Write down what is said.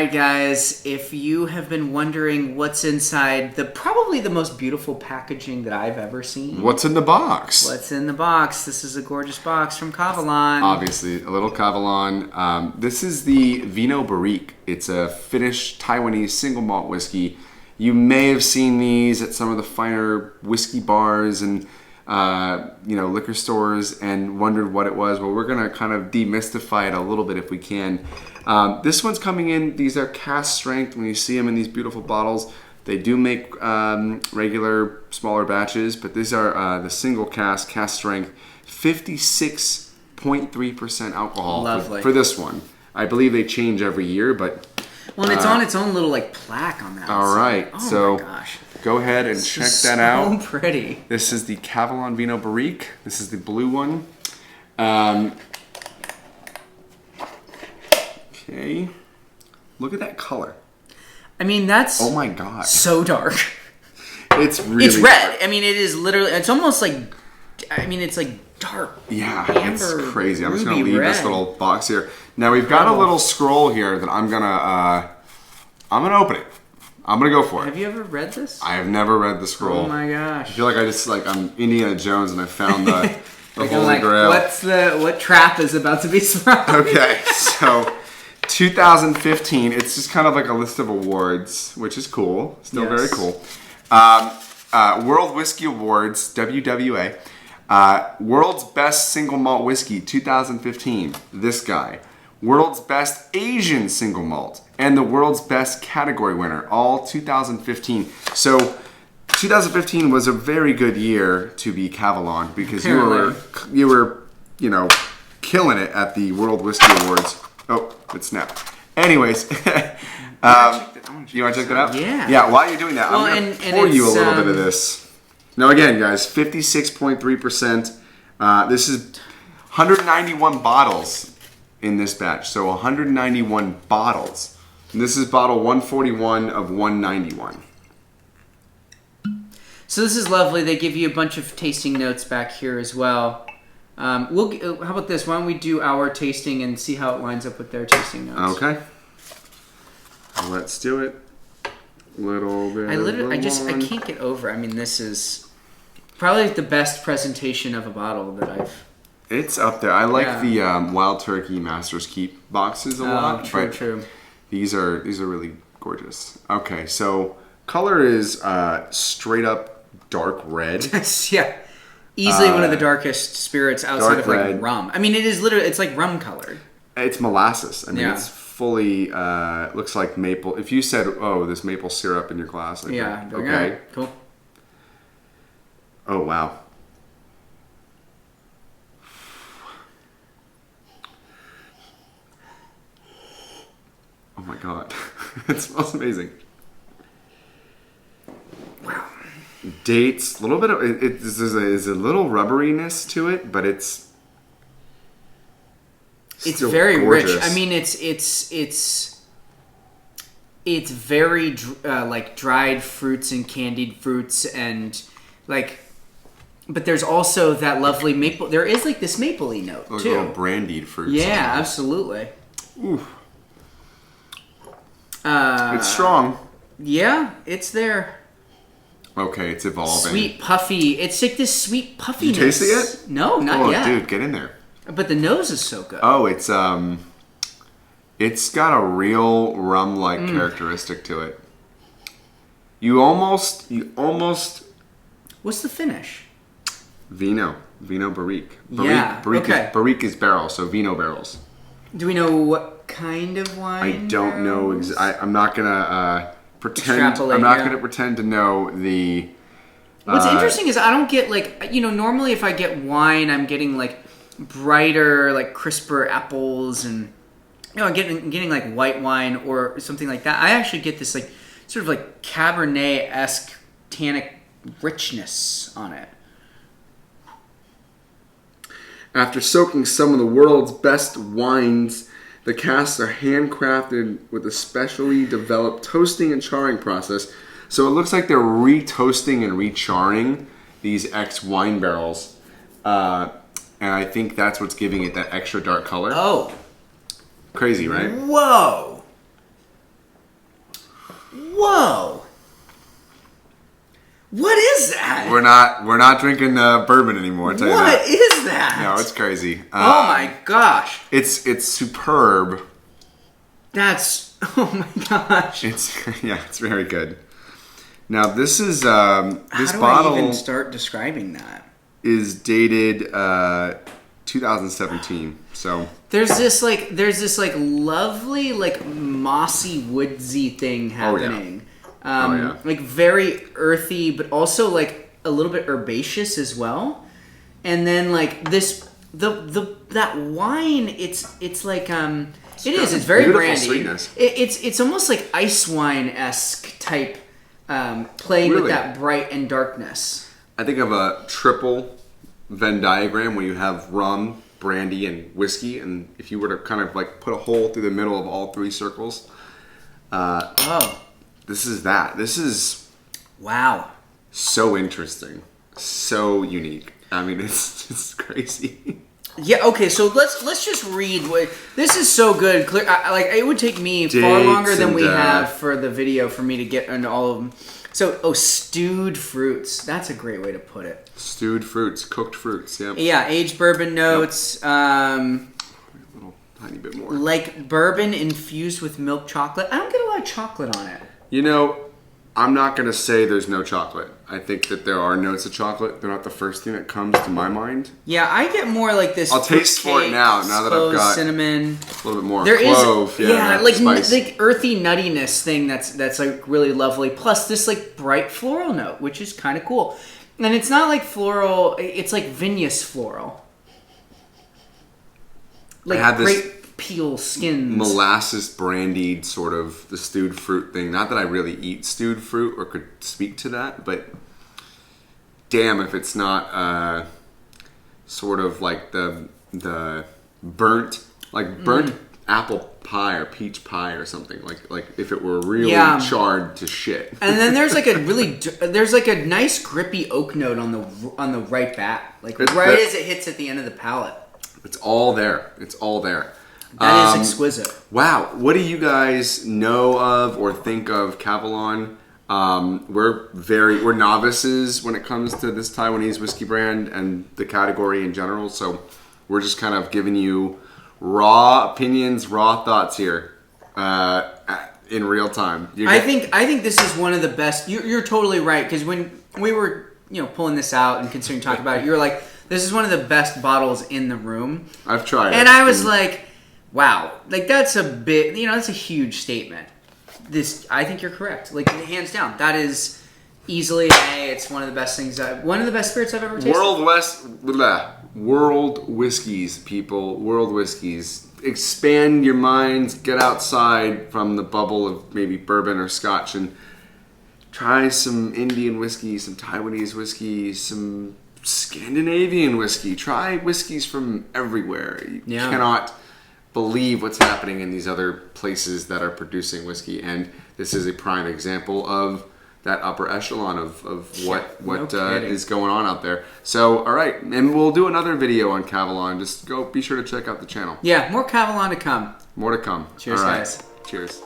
right, guys, if you have been wondering what's inside probably the most beautiful packaging that I've ever seen. What's in the box? What's in the box? This is a gorgeous box from Kavalan. Obviously, a little Kavalan. This is the Vinho Barrique. It's a Finnish Taiwanese single malt whiskey. You may have seen these at some of the finer whiskey bars and liquor stores and wondered what it was. Well, we're going to kind of demystify it a little bit if we can. This one's coming in. These are cask strength. When you see them in these beautiful bottles, they do make regular smaller batches, but these are the single cask strength, 56.3% alcohol. Lovely. For this one. I believe they change every year, but... Well, and it's on its own little plaque on that. All right, oh so my gosh. Go ahead and check that out. So pretty. This is the Kavalan Vinho Barrique. This is the blue one. Okay, look at that color. I mean, that's oh my god, so dark. It's really it's red. dark. I mean, it is literally. It's almost like. I mean, it's like dark. Yeah, amber, it's crazy. I'm just gonna leave red. this little box here. Now we've got a little scroll here that I'm gonna open it. I'm gonna go for it. Have you ever read this? I have never read the scroll. Oh my gosh! I feel like I'm Indiana Jones and I found the Holy Grail. What trap is about to be sprung? Okay, so 2015. It's just kind of like a list of awards, which is cool. Still very cool. World Whiskey Awards, WWA. World's Best Single Malt Whiskey, 2015. This guy. World's Best Asian Single Malt. And the World's Best Category winner, all 2015. So 2015 was a very good year to be Kavalan because you were killing it at the World Whiskey Awards. Oh, it snapped. Anyways, you want to check that out? Yeah. Yeah. While you're doing that, I'm going to pour you a little bit of this. Now again, guys, 56.3%. This is 191 bottles in this batch. So 191 bottles. And this is bottle 141 of 191. So this is lovely. They give you a bunch of tasting notes back here as well. How about this? Why don't we do our tasting and see how it lines up with their tasting notes? Okay. Let's do it. Little bit. I can't get over. I mean, this is probably the best presentation of a bottle that I've. It's up there. I like the Wild Turkey Master's Keep boxes a lot. True. These are really gorgeous. Okay, so color is straight up dark red. Yeah. Easily one of the darkest spirits outside of red. rum. I mean, it is literally, it's like rum colored. It's molasses. I mean, it's fully, looks like maple. If you said, oh, there's maple syrup in your glass. Okay. Cool. Oh, wow. Oh my god. It smells amazing. Wow. Dates, a little bit of there's a little rubberiness to it, but it's very gorgeous. rich. I mean, it's very like dried fruits and candied fruits and but there's also that lovely maple. There is like this mapley note too. Little brandied fruits. Yeah, absolutely. Ooh. It's strong. Yeah, it's there. Okay, it's evolving. Sweet puffy. It's like this sweet puffiness. Did you taste it yet? No, not yet. Dude, get in there. But the nose is so good. Oh, it's got a real rum-like characteristic to it. You almost. What's the finish? Vinho Barrique. Yeah. Okay. Barrique is barrel, so Vinho barrels. Do we know what kind of wine? I don't know. I'm not gonna pretend. Extrapolate, I'm not gonna pretend to know the. What's interesting is I don't get normally if I get wine, I'm getting brighter, crisper apples, and I'm getting like white wine or something like that. I actually get this sort of Cabernet-esque tannic richness on it. After soaking some of the world's best wines, the casks are handcrafted with a specially developed toasting and charring process. So it looks like they're re-toasting and re-charring these wine barrels. And I think that's what's giving it that extra dark color. Oh. Crazy, right? Whoa. Whoa. What is that? We're not drinking bourbon anymore. I'll tell you that. What is that? No, it's crazy. Oh my gosh. It's superb. That's, oh my gosh. It's very good. Now this is this How do bottle I even start describing that? is dated 2017. So there's this lovely mossy woodsy thing happening. Like very earthy, but also like a little bit herbaceous as well. And then like this that wine, it's like it's very brandy. Sweetness. It's almost like ice wine-esque type playing with that bright and darkness. I think of a triple Venn diagram where you have rum, brandy, and whiskey, and if you were to kind of like put a hole through the middle of all three circles, this is that. This is wow, so interesting, so unique. I mean, it's just crazy. Yeah. Okay. So let's just read. This is so good. Like it would take me far longer than we have for the video for me to get into all of them. So, stewed fruits. That's a great way to put it. Stewed fruits, cooked fruits. Yeah. Yeah. Aged bourbon notes. Yep. A little tiny bit more. Like bourbon infused with milk chocolate. I don't get a lot of chocolate on it. You know, I'm not going to say there's no chocolate. I think that there are notes of chocolate. They're not the first thing that comes to my mind. Yeah, I get more like this. I'll taste for it now that I've got cinnamon, a little bit more clove. Spice. Like earthy nuttiness thing that's like really lovely. Plus this like bright floral note, which is kind of cool. And it's not like floral. It's like vinous floral. Like I had this grape peel skins, molasses brandied sort of the stewed fruit thing. Not that I really eat stewed fruit or could speak to that, but damn if it's not sort of like the burnt apple pie or peach pie or something, like if it were really charred to shit. And then there's like a nice grippy oak note on the right back, like as it hits at the end of the palate. It's all there. It's all there. That is exquisite. Wow. What do you guys know of or think of Kavalan? We're novices when it comes to this Taiwanese whiskey brand and the category in general. So we're just kind of giving you raw opinions, raw thoughts here in real time. I think this is one of the best. You're totally right, because when we were pulling this out and considering talking about it, you were like, this is one of the best bottles in the room. I've tried it. And I was like, wow, like that's a bit, that's a huge statement. I think you're correct. Like hands down, that is easily it's one of the best things. One of the best spirits I've ever tasted. World whiskeys, people. World whiskeys. Expand your minds. Get outside from the bubble of maybe bourbon or scotch and try some Indian whiskey, some Taiwanese whiskey, some Scandinavian whiskey. Try whiskeys from everywhere. You cannot believe what's happening in these other places that are producing whiskey, and this is a prime example of that upper echelon of what is going on out there. So, all right, and we'll do another video on Kavalan. Just be sure to check out the channel. Yeah, more Kavalan to come. More to come. Cheers, guys. Cheers.